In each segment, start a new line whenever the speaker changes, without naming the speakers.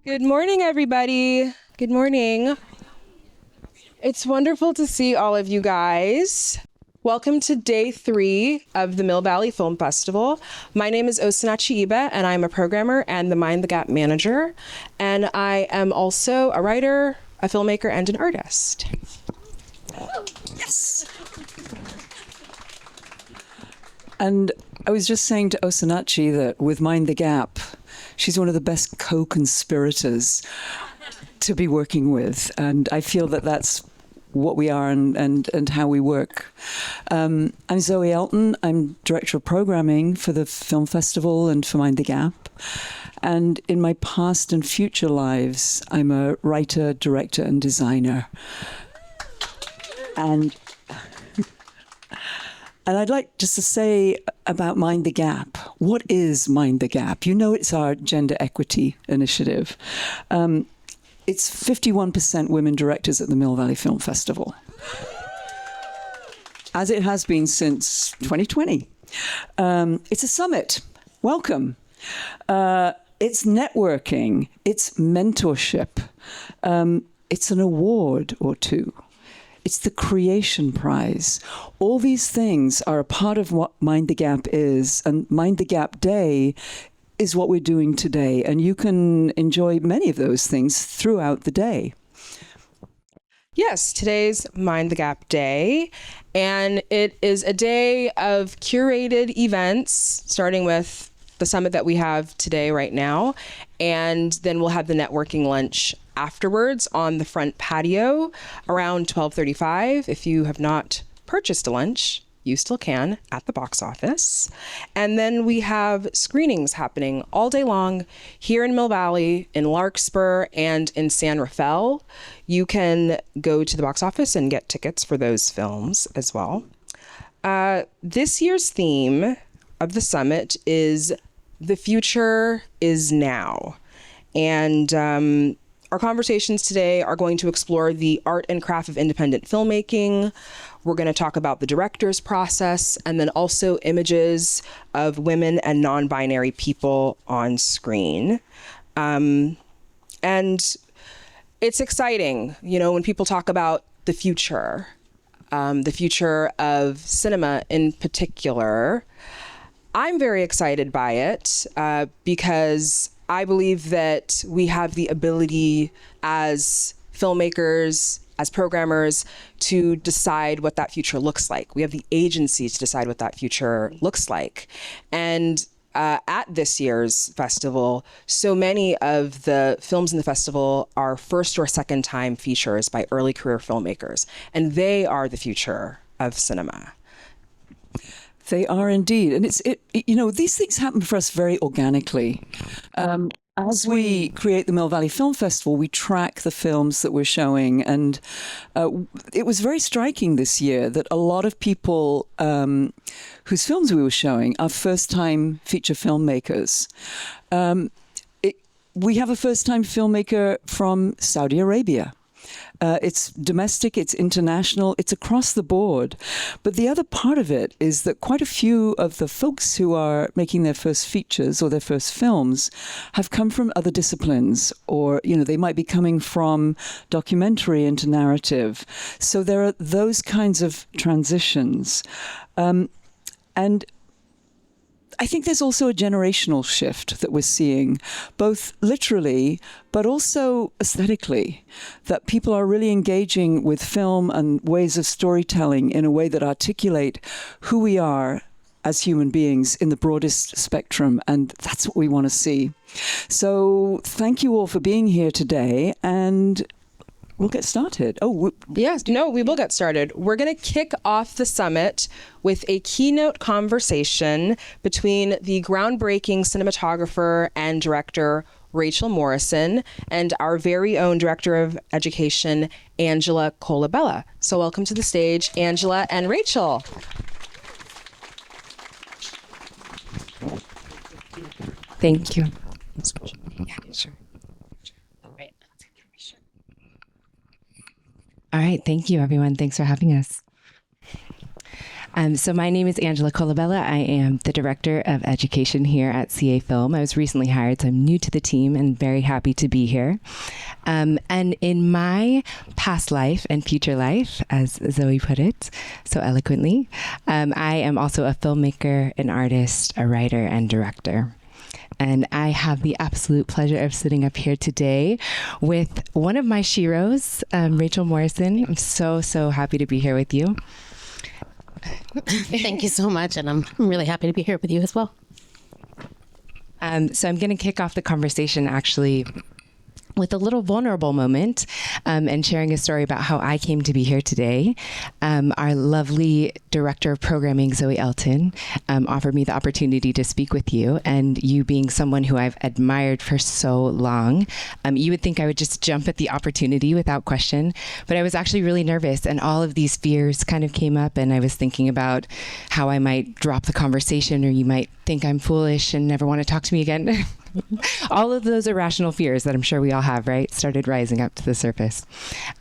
Good morning, everybody. Good morning. It's wonderful to see all of you guys. Welcome to day 3 of the Mill Valley Film Festival. My name is Osinachi Ibe, and I'm a programmer and the Mind the Gap manager. And I am also a writer, a filmmaker, and an artist.
Yes! And I was just saying to Osinachi that with Mind the Gap, she's one of the best co-conspirators to be working with. And I feel that that's what we are and how we work. I'm Zoe Elton. I'm Director of Programming for the Film Festival and for Mind the Gap. And in my past and future lives, I'm a writer, director, and designer. And I'd like just to say about Mind the Gap. What is Mind the Gap? You know, it's our gender equity initiative. It's 51% women directors at the Mill Valley Film Festival, as it has been since 2020. It's a summit. Welcome. It's networking. It's mentorship. It's an award or two. It's the Creation Prize. All these things are a part of what Mind the Gap is, and Mind the Gap Day is what we're doing today, and you can enjoy many of those things throughout the day.
Yes, today's Mind the Gap Day, and it is a day of curated events, starting with the summit that we have today right now, and then we'll have the networking lunch afterwards on the front patio around 12:35. If you have not purchased a lunch, you still can at the box office. And then we have screenings happening all day long here in Mill Valley, in Larkspur, and in San Rafael. You can go to the box office and get tickets for those films as well. This year's theme of the summit is "The Future is Now." And our conversations today are going to explore the art and craft of independent filmmaking. We're going to talk about the director's process, and then also images of women and non-binary people on screen. And it's exciting, you know, when people talk about the future of cinema in particular. I'm very excited by it because I believe that we have the ability as filmmakers, as programmers, to decide what that future looks like. We have the agency to decide what that future looks like. And at this year's festival, so many of the films in the festival are first or second time features by early career filmmakers, and they are the future of cinema.
They are indeed. And you know, these things happen for us very organically. As we create the Mill Valley Film Festival, we track the films that we're showing. And it was very striking this year that a lot of people whose films we were showing are first-time feature filmmakers. We have a first-time filmmaker from Saudi Arabia. It's domestic, it's international, it's across the board. But the other part of it is that quite a few of the folks who are making their first features or their first films have come from other disciplines, or, you know, they might be coming from documentary into narrative. So there are those kinds of transitions. And I think there's also a generational shift that we're seeing, both literally, but also aesthetically, that people are really engaging with film and ways of storytelling in a way that articulate who we are as human beings in the broadest spectrum, and that's what we want to see. So thank you all for being here today, and we'll get started.
We will get started. We're going to kick off the summit with a keynote conversation between the groundbreaking cinematographer and director Rachel Morrison and our very own director of education, Angela Colabella. So welcome to the stage, Angela and Rachel.
Thank you. Yeah, sure. All right. Thank you, everyone. Thanks for having us. So my name is Angela Colabella. I am the Director of Education here at CAFILM. I was recently hired, so I'm new to the team and very happy to be here. And in my past life and future life, as Zoe put it so eloquently, I am also a filmmaker, an artist, a writer, and director. And I have the absolute pleasure of sitting up here today with one of my sheroes, Rachel Morrison. I'm so happy to be here with you.
Thank you so much. And I'm really happy to be here with you as well.
So I'm going to kick off the conversation actually with a little vulnerable moment and sharing a story about how I came to be here today. Our lovely director of programming, Zoe Elton, offered me the opportunity to speak with you. And you being someone who I've admired for so long, you would think I would just jump at the opportunity without question. But I was actually really nervous, and all of these fears kind of came up, and I was thinking about how I might drop the conversation, or you might think I'm foolish and never want to talk to me again. All of those irrational fears that I'm sure we all have, right, started rising up to the surface.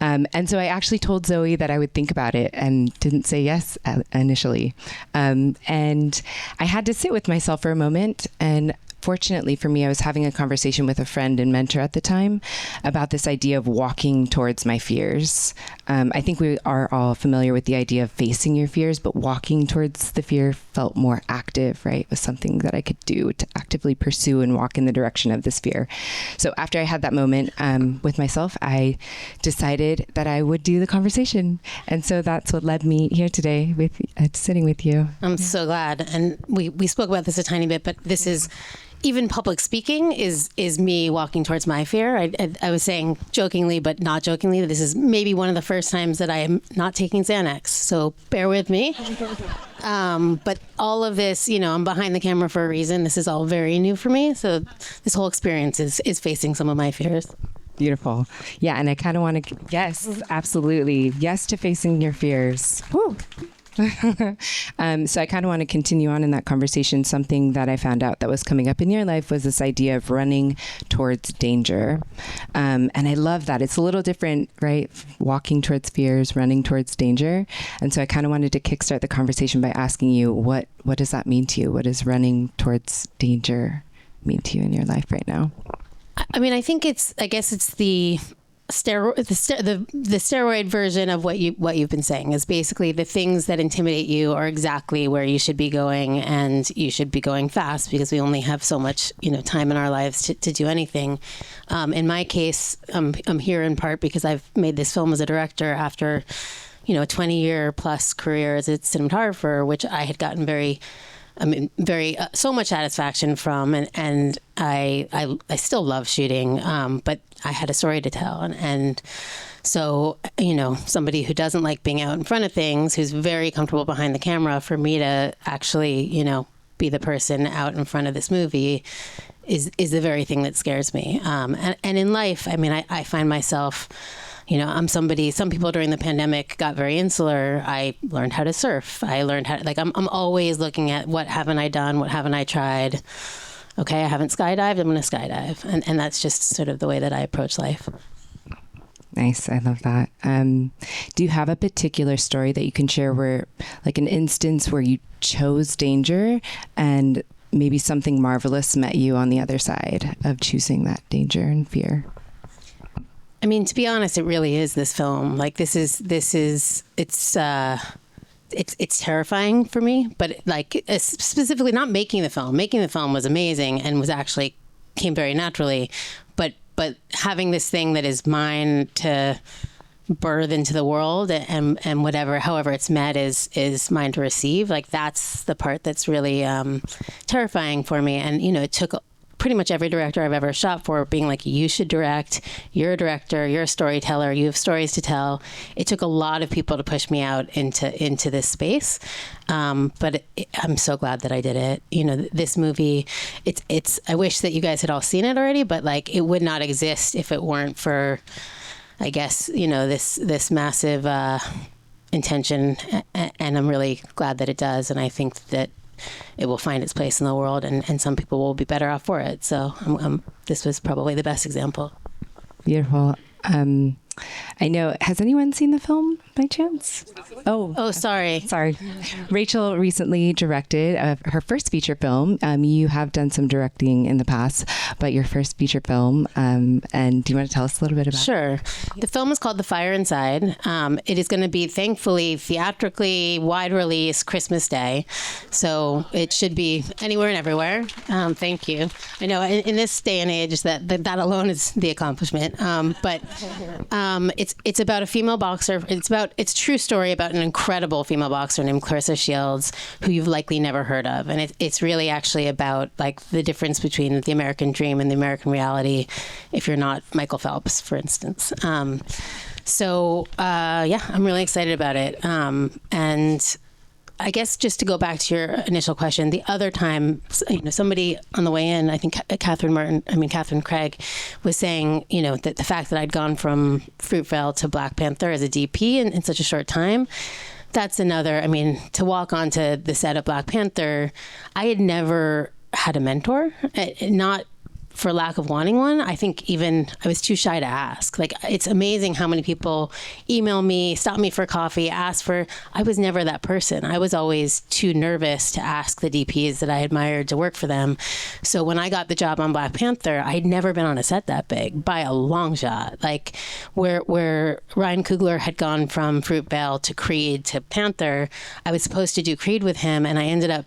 And so I actually told Zoe that I would think about it and didn't say yes initially. And I had to sit with myself for a moment. And fortunately for me, I was having a conversation with a friend and mentor at the time about this idea of walking towards my fears. I think we are all familiar with the idea of facing your fears, but walking towards the fear felt more active, right? It was something that I could do to actively pursue and walk in the direction of this fear. So after I had that moment with myself, I decided that I would do the conversation. And so that's what led me here today with sitting with you.
I'm so glad. And we spoke about this a tiny bit, but this is... Even public speaking is me walking towards my fear. I was saying jokingly, but not jokingly, that this is maybe one of the first times that I am not taking Xanax. So bear with me. But all of this, I'm behind the camera for a reason. This is all very new for me. So this whole experience is facing some of my fears.
Beautiful. Yeah. And I kind of want to, yes, absolutely. Yes to facing your fears. Woo. So I kind of want to continue on in that conversation. Something that I found out that was coming up in your life was this idea of running towards danger. And I love that. It's a little different, right? Walking towards fears, running towards danger. And so I kind of wanted to kickstart the conversation by asking you, what does that mean to you? What does running towards danger mean to you in your life right now?
I mean, I guess it's the steroid version of what you've been saying is basically the things that intimidate you are exactly where you should be going, and you should be going fast because we only have so much time in our lives to do anything. In my case, I'm here in part because I've made this film as a director after a 20-year plus career as a cinematographer, which I had gotten so much satisfaction from, and I still love shooting, but I had a story to tell, and so somebody who doesn't like being out in front of things, who's very comfortable behind the camera, for me to actually be the person out in front of this movie is the very thing that scares me. And in life, I mean, I find myself. I'm somebody, some people during the pandemic got very insular. I learned how to surf. I learned how to, I'm always looking at what haven't I done? What haven't I tried? Okay, I haven't skydived. I'm going to skydive. And that's just sort of the way that I approach life.
Nice. I love that. Do you have a particular story that you can share where, like an instance where you chose danger and maybe something marvelous met you on the other side of choosing that danger and fear?
I mean, to be honest, it really is this film. Like it's terrifying for me, but specifically not making the film. Making the film was amazing and came very naturally, but having this thing that is mine to birth into the world and however it's met is mine to receive. Like that's the part that's really terrifying for me. And it took pretty much every director I've ever shot for being like, you should direct, you're a director, you're a storyteller, you have stories to tell. It took a lot of people to push me out into this space. But I'm so glad that I did it. This movie, I wish that you guys had all seen it already, but it would not exist if it weren't for, I guess, this massive intention. And I'm really glad that it does. And I think that it will find its place in the world, and some people will be better off for it. So this was probably the best example.
Beautiful. I know, has anyone seen the film by chance?
Oh, sorry.
Sorry. Rachel recently directed her first feature film. You have done some directing in the past, but your first feature film. And do you want to tell us a little bit about it?
Sure. The film is called The Fire Inside. It is going to be, thankfully, theatrically wide release Christmas Day. So it should be anywhere and everywhere. Thank you. I know in this day and age that alone is the accomplishment. But it's about a female boxer. It's a true story about an incredible female boxer named Clarissa Shields, who you've likely never heard of. And it's really actually about like the difference between the American dream and the American reality if you're not Michael Phelps, for instance. So I'm really excited about it. And I guess just to go back to your initial question, the other time, somebody on the way in, I think Catherine Craig was saying, that the fact that I'd gone from Fruitvale to Black Panther as a DP in such a short time, that's another, to walk onto the set of Black Panther, I had never had a mentor, not for lack of wanting one. I think even I was too shy to ask. Like, it's amazing how many people email me, stop me for coffee, I was never that person. I was always too nervous to ask the DPs that I admired to work for them. So when I got the job on Black Panther, I'd never been on a set that big by a long shot. Like where Ryan Coogler had gone from Fruitvale to Creed to Panther, I was supposed to do Creed with him, and I ended up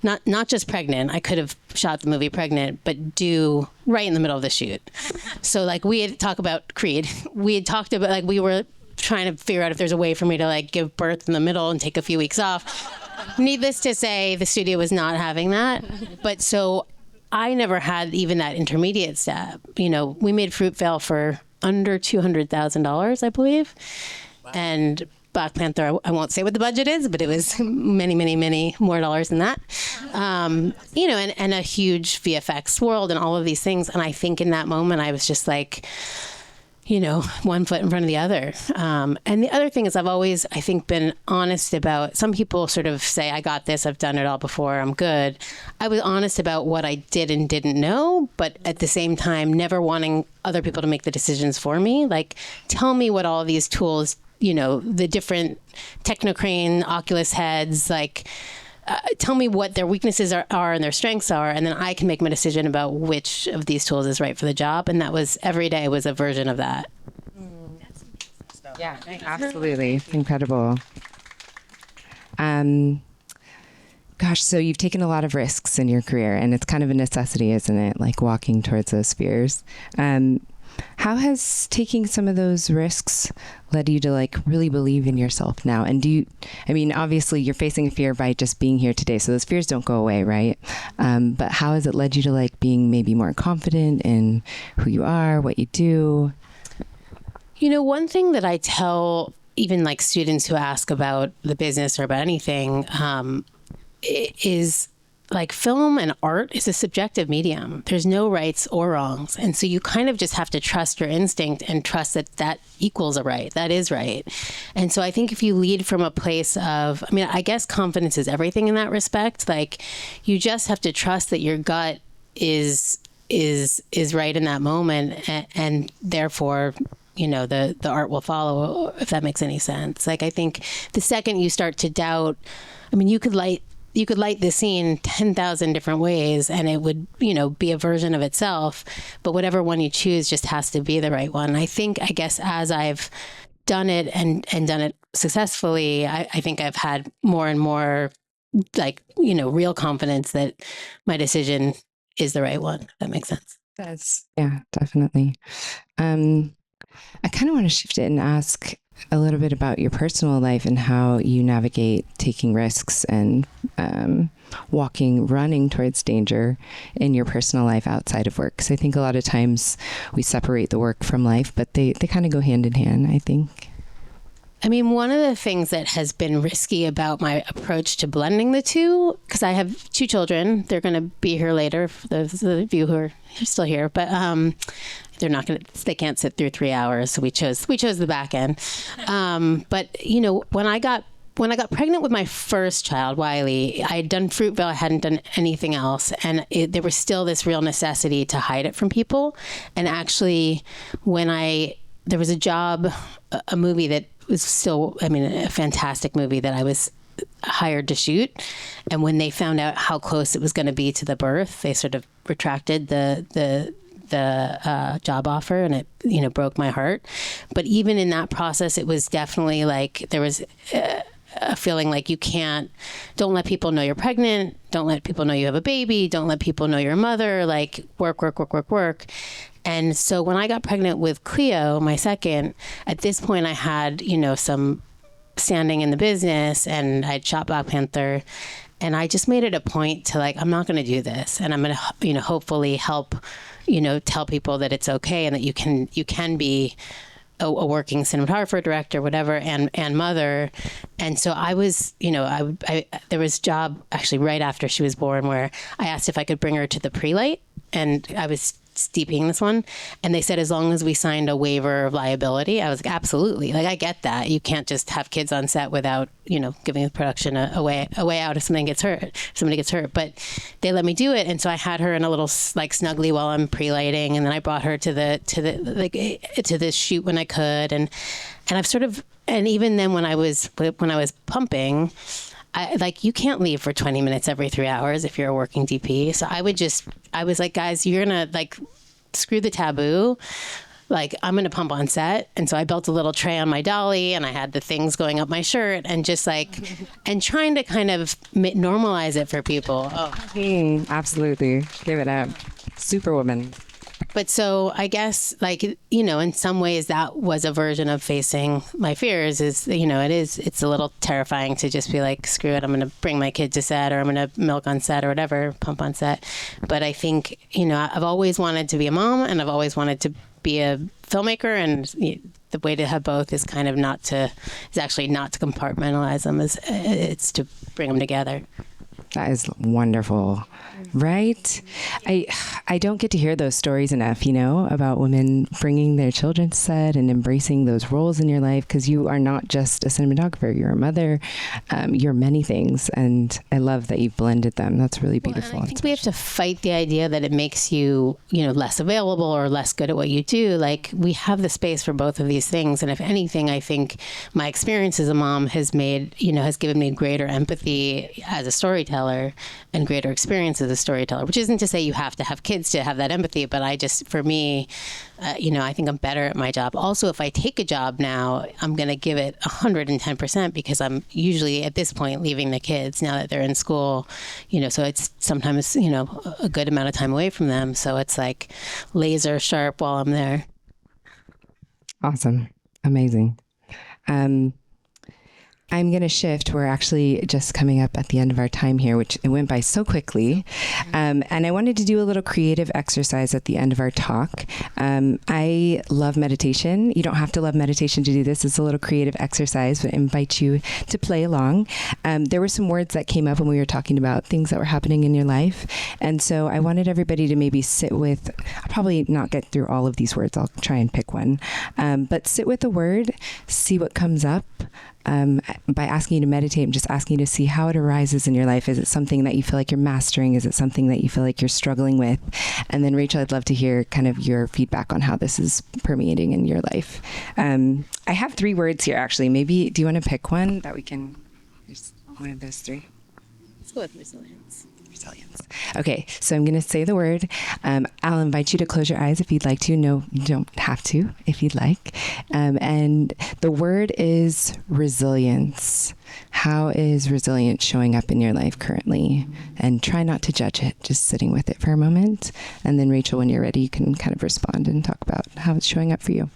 not just pregnant. I could have shot the movie pregnant, but due right in the middle of the shoot. So like we had talked about Creed. We had talked about like we were trying to figure out if there's a way for me to like give birth in the middle and take a few weeks off. Needless to say, the studio was not having that. But so I never had even that intermediate step. We made Fruitvale for under $200,000, I believe. Wow. And Black Panther, I won't say what the budget is, but it was many, many, many more dollars than that. And a huge VFX world and all of these things. And I think in that moment, I was just like, one foot in front of the other. And the other thing is I've always, I think, been honest about, some people sort of say, I got this, I've done it all before, I'm good. I was honest about what I did and didn't know, but at the same time, never wanting other people to make the decisions for me. Like, tell me what all of these tools, the different Technocrane, Oculus heads, like, tell me what their weaknesses are and their strengths are, and then I can make my decision about which of these tools is right for the job. And that was, every day was a version of that.
Yeah, absolutely. Incredible. Gosh, so you've taken a lot of risks in your career, and it's kind of a necessity, isn't it? Like walking towards those fears. How has taking some of those risks led you to like really believe in yourself now? And obviously you're facing a fear by just being here today, so those fears don't go away, right? But how has it led you to like being maybe more confident in who you are, what you do?
One thing that I tell even like students who ask about the business or about anything is, like, film and art is a subjective medium. There's no rights or wrongs. And so you kind of just have to trust your instinct and trust that equals a right. That is right. And so I think if you lead from a place of, I guess confidence is everything in that respect. Like, you just have to trust that your gut is right in that moment. And therefore, the art will follow, if that makes any sense. Like, I think the second you start to doubt, you could light the scene 10,000 different ways and it would, be a version of itself, but whatever one you choose just has to be the right one. I guess as I've done it and done it successfully, I think I've had more and more real confidence that my decision is the right one. If that makes sense.
Yeah, definitely. I kind of want to shift it and ask a little bit about your personal life and how you navigate taking risks and running towards danger in your personal life outside of work. Because I think a lot of times we separate the work from life, but they kind of go hand in hand, I think.
One of the things that has been risky about my approach to blending the two, because I have 2 children, they're going to be here later, for those of you who are still here, but they can't sit through 3 hours. So we chose the back end. But when I got pregnant with my first child, Wiley, I had done Fruitvale. I hadn't done anything else. And there was still this real necessity to hide it from people. And actually, when there was a job, a movie that was still, I mean, a fantastic movie that I was hired to shoot. And when they found out how close it was going to be to the birth, they sort of retracted the job offer, and it, you know, broke my heart. But even in that process, it was definitely like there was a feeling like don't let people know you're pregnant. Don't let people know you have a baby. Don't let people know you're a mother. Like work. And so when I got pregnant with Cleo, my second, at this point I had, you know, some standing in the business, and I'd shot Black Panther, and I just made it a point to like, I'm not going to do this, and I'm going to, you know, hopefully help, you know, tell people that it's okay and that you can be a working cinematographer, director, whatever, and mother. And so I was, you know, there was a job actually right after she was born where I asked if I could bring her to the pre-light, and I was steeping this one, and they said as long as we signed a waiver of liability. I was like, absolutely, like I get that. You can't just have kids on set without, you know, giving the production a way out if somebody gets hurt. But they let me do it, and so I had her in a little like snuggly while I'm pre-lighting, and then I brought her to this shoot when I could, and I've sort of, and even then when I was pumping, you can't leave for 20 minutes every 3 hours if you're a working DP. So I was like, guys, you're going to like screw the taboo. Like I'm going to pump on set. And so I built a little tray on my dolly, and I had the things going up my shirt, and just like, and trying to kind of normalize it for people. Oh,
absolutely. Give it up. Superwoman.
But so I guess, like, you know, in some ways that was a version of facing my fears. Is, you know, it's a little terrifying to just be like, screw it, I'm going to bring my kid to set, or I'm going to milk on set or whatever, pump on set. But I think, you know, I've always wanted to be a mom, and I've always wanted to be a filmmaker, and the way to have both is kind of actually not to compartmentalize them, it's to bring them together.
That is wonderful, right? I don't get to hear those stories enough, you know, about women bringing their children to set and embracing those roles in your life, because you are not just a cinematographer, you're a mother, you're many things, and I love that you've blended them. That's really beautiful.
Well, I think we have to fight the idea that it makes you, you know, less available or less good at what you do. Like, we have the space for both of these things, and if anything, I think my experience as a mom has given me greater empathy as a storyteller and greater experience as a storyteller, which isn't to say you have to have kids to have that empathy, but for me, you know, I think I'm better at my job. Also, if I take a job now, I'm going to give it 110% because I'm usually at this point leaving the kids now that they're in school, you know, so it's sometimes, you know, a good amount of time away from them. So it's like laser sharp while I'm there.
Awesome. Amazing. I'm going to shift. We're actually just coming up at the end of our time here, which it went by so quickly. And I wanted to do a little creative exercise at the end of our talk. I love meditation. You don't have to love meditation to do this. It's a little creative exercise, but I invite you to play along. There were some words that came up when we were talking about things that were happening in your life. And so I wanted everybody to maybe sit with, I'll probably not get through all of these words. I'll try and pick one. But sit with a word, see what comes up. By asking you to meditate, I'm just asking you to see how it arises in your life. Is it something that you feel like you're mastering? Is it something that you feel like you're struggling with? And then Rachel, I'd love to hear kind of your feedback on how this is permeating in your life. I have 3 words here, actually. Maybe, do you want to pick one that we can, there's one of those 3?
Let's go with resilience.
Okay, so I'm going to say the word. I'll invite you to close your eyes if you'd like to. No, you don't have to if you'd like. And the word is resilience. How is resilience showing up in your life currently? And try not to judge it, just sitting with it for a moment. And then Rachel, when you're ready, you can kind of respond and talk about how it's showing up for you.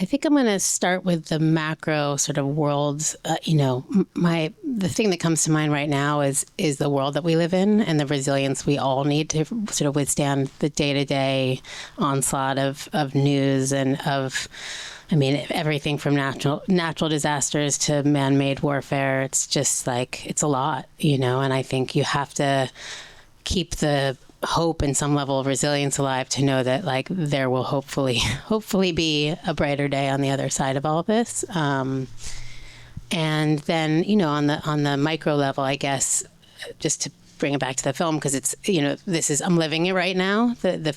I think I'm going to start with the macro sort of world. You know, the thing that comes to mind right now is the world that we live in and the resilience we all need to sort of withstand the day-to-day onslaught of news and of, I mean, everything from natural disasters to man-made warfare. It's just like, it's a lot, you know, and I think you have to keep the hope and some level of resilience alive to know that like there will hopefully be a brighter day on the other side of all of this. And then, you know, on the micro level, I guess, just to bring it back to the film, because it's, you know, I'm living it right now. But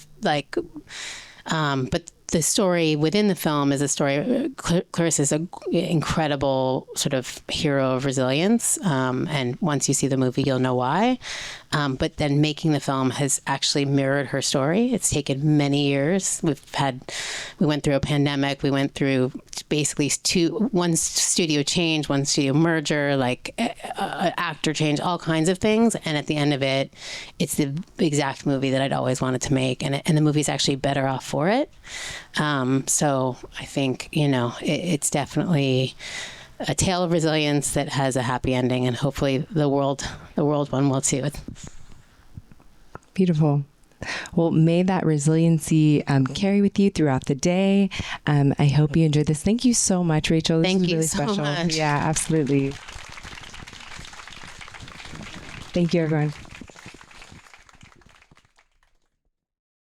the story within the film is a story. Clarissa's an incredible sort of hero of resilience. And once you see the movie, you'll know why. But then making the film has actually mirrored her story. It's taken many years. We went through a pandemic. We went through basically one studio change, one studio merger, like actor change, all kinds of things. And at the end of it, it's the exact movie that I'd always wanted to make. And the movie's actually better off for it. So I think, you know, it's definitely a tale of resilience that has a happy ending, and hopefully the world one will too.
Beautiful. Well, may that resiliency carry with you throughout the day. I hope you enjoyed this. Thank you so much, Rachel. This
Thank
was
you
really
so
special.
much.
Yeah, absolutely. Thank you, everyone.